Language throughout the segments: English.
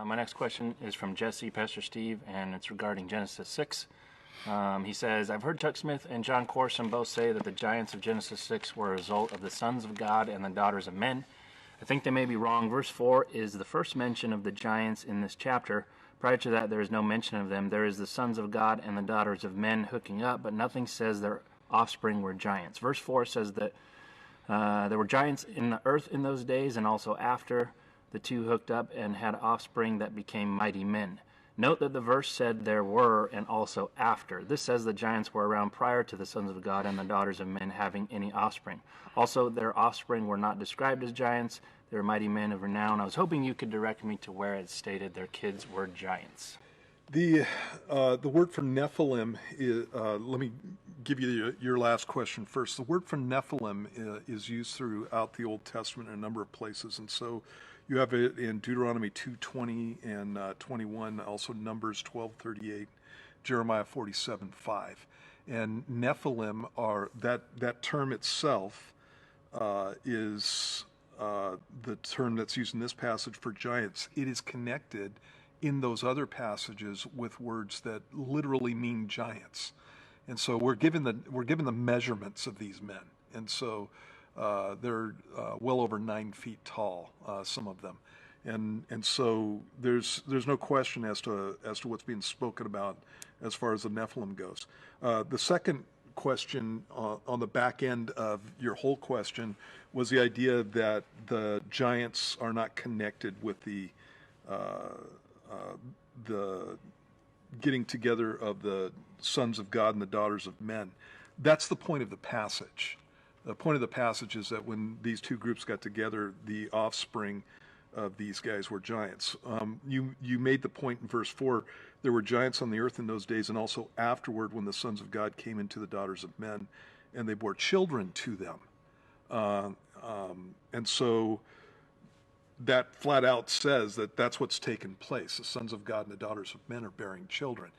My next question is from Jesse, Pastor Steve, and it's regarding Genesis 6. He says, I've heard Chuck Smith and John Corson both say that the giants of Genesis 6 were a result of the sons of God and the daughters of men. I think they may be wrong. Verse 4 is the first mention of the giants in this chapter. Prior to that, there is no mention of them. There is the sons of God and the daughters of men hooking up, but nothing says their offspring were giants. Verse 4 says that there were giants in the earth in those days, and also after the two hooked up and had offspring that became mighty men. Note that the verse said there were and also after. This says the giants were around prior to the sons of God and the daughters of men having any offspring. Also, their offspring were not described as giants. They were mighty men of renown. I was hoping you could direct me to where it stated their kids were giants. The word for Nephilim is, let me give you your last question first. The word for Nephilim is used throughout the Old Testament in a number of places, and so you have it in Deuteronomy 2:20 and 21, also Numbers 12:38, Jeremiah 47:5. And Nephilim are, that term itself is the term that's used in this passage for giants. It is connected in those other passages with words that literally mean giants. And so we're given the measurements of these men. And so they're well over 9 feet tall, some of them. And so there's no question as to what's being spoken about as far as the Nephilim goes. The second question on the back end of your whole question was the idea that the giants are not connected with the getting together of the sons of God and the daughters of men. That's the point of the passage. The point of the passage is that when these two groups got together, the offspring of these guys were giants. You made the point in verse 4, there were giants on the earth in those days, and also afterward when the sons of God came into the daughters of men, and they bore children to them. And so that flat out says that that's what's taken place. The sons of God and the daughters of men are bearing children.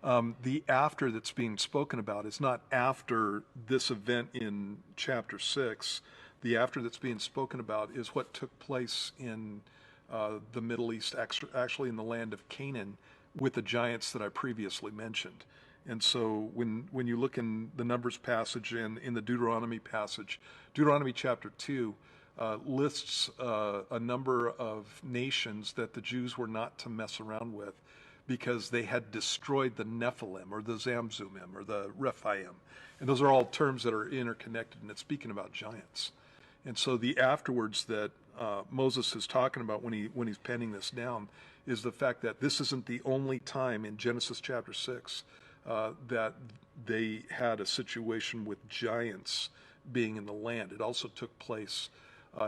The after that's being spoken about is not after this event in chapter 6. The after that's being spoken about is what took place in the Middle East, actually in the land of Canaan, with the giants that I previously mentioned. And so when you look in the Numbers passage and in the Deuteronomy passage, Deuteronomy chapter 2 lists a number of nations that the Jews were not to mess around with because they had destroyed the Nephilim or the Zamzumim or the Rephaim. And those are all terms that are interconnected, and it's speaking about giants. And so the afterwards that Moses is talking about when he's penning this down is the fact that this isn't the only time in Genesis chapter 6 that they had a situation with giants being in the land. It also took place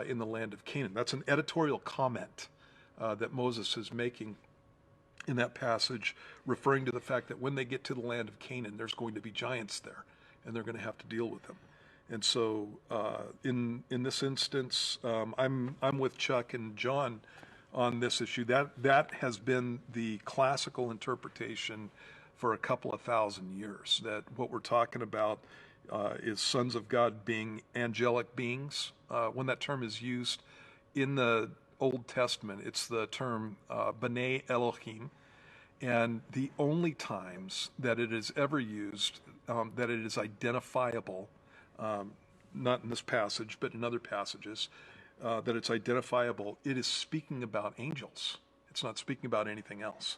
in the land of Canaan. That's an editorial comment that Moses is making in that passage, referring to the fact that when they get to the land of Canaan, there's going to be giants there, and they're going to have to deal with them. And so, in this instance, I'm with Chuck and John on this issue. That has been the classical interpretation for a couple of thousand years. That what we're talking about is sons of God being angelic beings. When that term is used in the Old Testament, it's the term B'nai Elohim, and the only times that it is ever used, that it is identifiable. Not in this passage, but in other passages, that it's identifiable, it is speaking about angels. It's not speaking about anything else.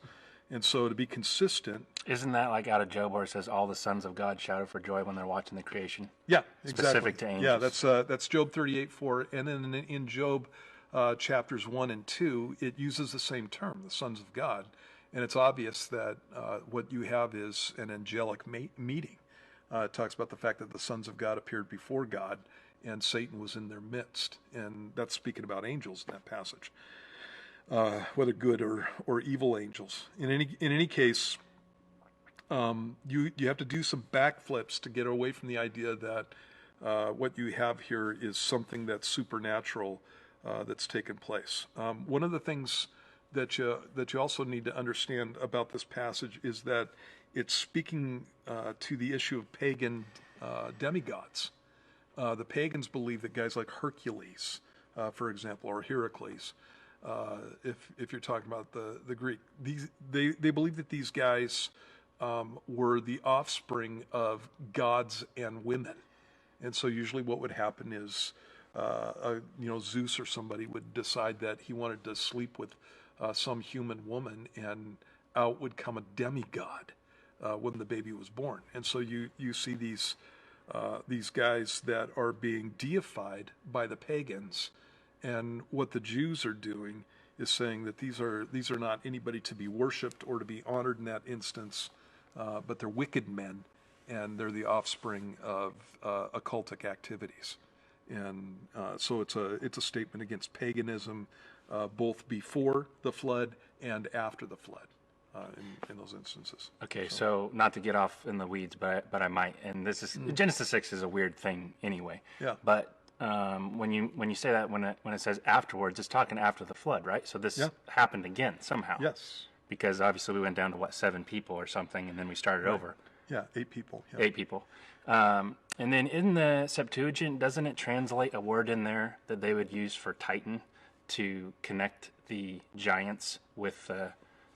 And so to be consistent... Isn't that like out of Job where it says all the sons of God shouted for joy when they're watching the creation? Yeah, exactly. Specific to angels. Yeah, that's Job 38:4. And then in Job chapters 1 and 2, it uses the same term, the sons of God. And it's obvious that what you have is an angelic meeting. It talks about the fact that the sons of God appeared before God and Satan was in their midst. And that's speaking about angels in that passage, whether good or evil angels. In any case, you have to do some backflips to get away from the idea that what you have here is something that's supernatural that's taken place. One of the things that you also need to understand about this passage is that it's speaking to the issue of pagan demigods. The pagans believe that guys like Hercules, for example, or Heracles, if you're talking about the Greek. They believe that these guys were the offspring of gods and women. And so usually what would happen is, Zeus or somebody would decide that he wanted to sleep with some human woman, and out would come a demigod when the baby was born. And so you see these guys that are being deified by the pagans, and what the Jews are doing is saying that these are not anybody to be worshipped or to be honored in that instance, but they're wicked men, and they're the offspring of occultic activities. And so it's a statement against paganism, both before the flood and after the flood, in those instances. Okay, so not to get off in the weeds, but I might. And this is Genesis 6 is a weird thing anyway. Yeah. But when you say that, when it says afterwards, it's talking after the flood, right? So this happened again somehow. Yes. Because obviously we went down to 7 people or something, and then we started over. Yeah, 8 people. Yeah. 8 people. And then in the Septuagint, doesn't it translate a word in there that they would use for Titan to connect the giants with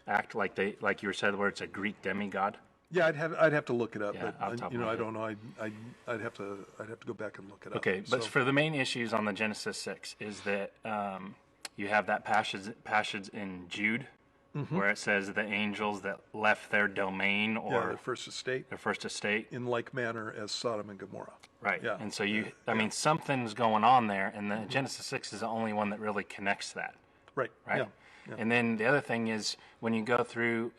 act like you said, where it's a Greek demigod? Yeah, I'd have to look it up, Yeah, but I don't know. I'd have to go back and look it up. Okay, but for the main issues on the Genesis 6 is that you have that passage in Jude where it says the angels that left their domain or their first estate, in like manner as Sodom and Gomorrah. Right. Yeah. And so something's going on there, and the Genesis 6 is the only one that really connects that. Right. Right. Yeah. And then the other thing is when you go through,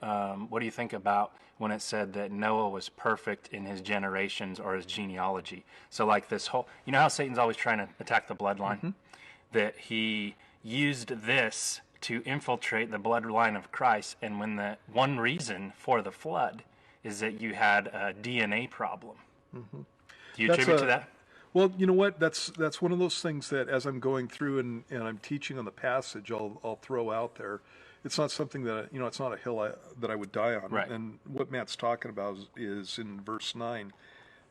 what do you think about when it said that Noah was perfect in his generations or his genealogy? So like this whole, you know how Satan's always trying to attack the bloodline? That he used this to infiltrate the bloodline of Christ, and when the one reason for the flood is that you had a DNA problem. Do you attribute to that? Well, you know what? That's one of those things that as I'm going through and I'm teaching on the passage, I'll throw out there. It's not something that it's not a hill that I would die on. Right. And what Matt's talking about is in verse 9.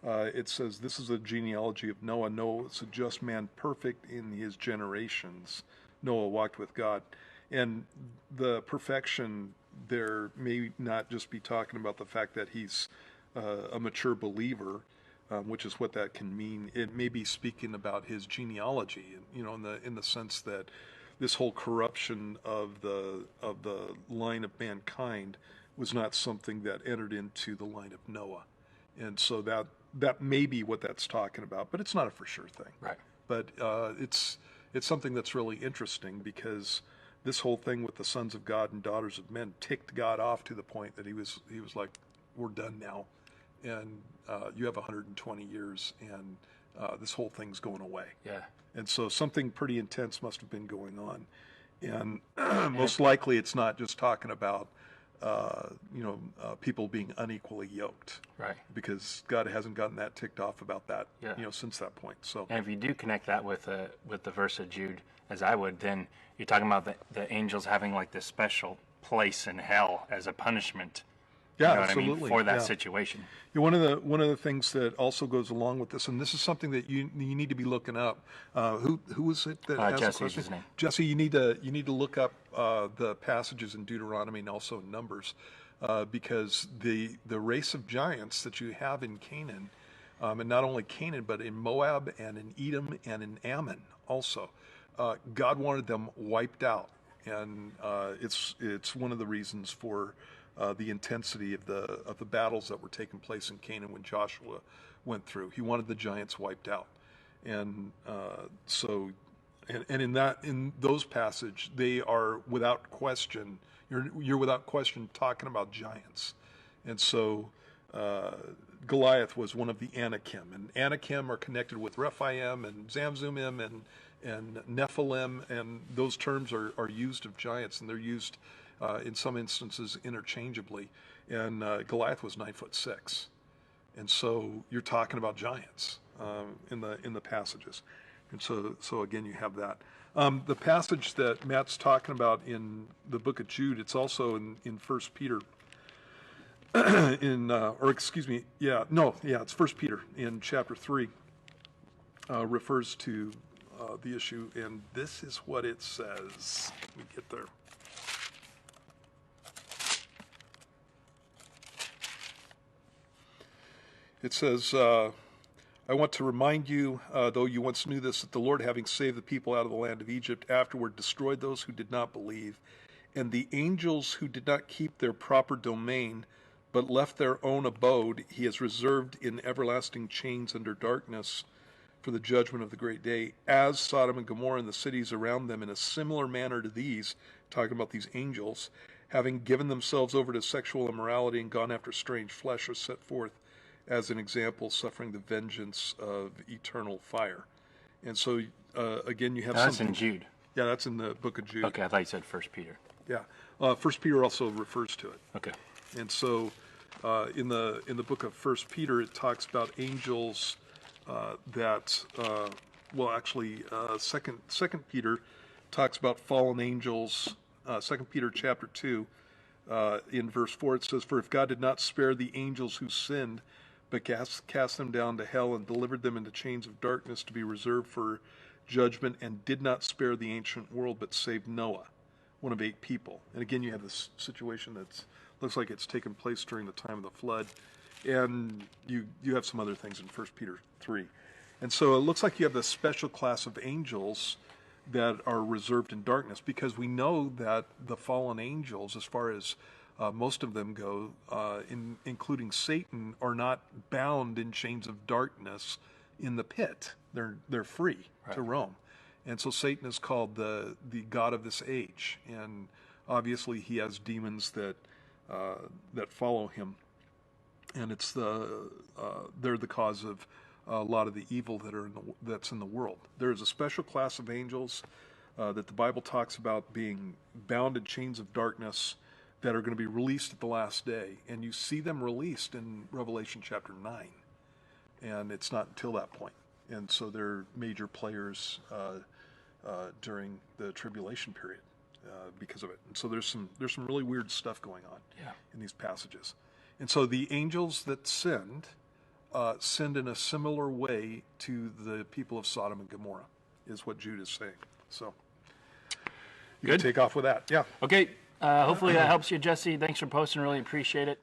It says, "This is a genealogy of Noah. Noah was a just man, perfect in his generations. Noah walked with God." And the perfection there may not just be talking about the fact that he's a mature believer, which is what that can mean. It may be speaking about his genealogy, in the sense that this whole corruption of the line of mankind was not something that entered into the line of Noah, and so that may be what that's talking about, but it's not a for sure thing. Right. But it's something that's really interesting, because this whole thing with the sons of God and daughters of men ticked God off to the point that he was like, "We're done now, and you have 120 years, and this whole thing's going away." Yeah. And so something pretty intense must have been going on, and most likely it's not just talking about people being unequally yoked, Right. because God hasn't gotten that ticked off about that, Yeah. Since that point. So And if you do connect that with the verse of Jude, as I would, then you're talking about the angels having like this special place in hell as a punishment. yeah, You know what absolutely, I mean, for that yeah. situation. Yeah, one of the things that also goes along with this, and this is something that you need to be looking up. Who was it that asked the Jesse's question? his name. Jesse, you need to look up the passages in Deuteronomy and also in Numbers, because the race of giants that you have in Canaan, and not only Canaan but in Moab and in Edom and in Ammon also, God wanted them wiped out, and it's one of the reasons for the intensity of the battles that were taking place in Canaan when Joshua went through. He wanted the giants wiped out, and in those passages they are without question. You're without question talking about giants, and so Goliath was one of the Anakim, and Anakim are connected with Rephaim and Zamzummim and Nephilim, and those terms are used of giants, and they're used in some instances interchangeably. And Goliath was 9'6", and so you're talking about giants in the passages. And so again, you have that. The passage that Matt's talking about in the book of Jude, it's also in 1 Peter. It's 1 Peter in chapter 3. Refers to the issue, and this is what it says. Let me get there. It says, I want to remind you, though you once knew this, that the Lord, having saved the people out of the land of Egypt, afterward destroyed those who did not believe, and the angels who did not keep their proper domain, but left their own abode, he has reserved in everlasting chains under darkness for the judgment of the great day, as Sodom and Gomorrah and the cities around them in a similar manner to these, talking about these angels, having given themselves over to sexual immorality and gone after strange flesh, are set forth as an example, suffering the vengeance of eternal fire. And so, again, you have That's in Jude. Yeah, that's in the book of Jude. Okay, I thought you said 1 Peter. Yeah, 1 Peter also refers to it. Okay. And so, in the book of 1 Peter, it talks about angels Second Peter talks about fallen angels. 2 Peter chapter 2, in verse 4, it says, "For if God did not spare the angels who sinned, but cast them down to hell and delivered them into chains of darkness to be reserved for judgment, and did not spare the ancient world, but saved Noah, one of 8 people." And again, you have this situation that looks like it's taken place during the time of the flood. And you have some other things in 1 Peter 3. And so it looks like you have this special class of angels that are reserved in darkness, because we know that the fallen angels, as far as most of them go, including Satan, are not bound in chains of darkness in the pit. They're free to roam. And so Satan is called the god of this age. And obviously he has demons that follow him. And it's they're the cause of a lot of the evil that's in the world. There is a special class of angels that the Bible talks about being bound in chains of darkness that are going to be released at the last day. And you see them released in Revelation chapter 9. And it's not until that point. And so they're major players during the tribulation period because of it. And so there's some really weird stuff going on in these passages. And so the angels that sinned in a similar way to the people of Sodom and Gomorrah, is what Jude is saying. So you can take off with that. Yeah. Okay. Hopefully that helps you, Jesse. Thanks for posting. Really appreciate it.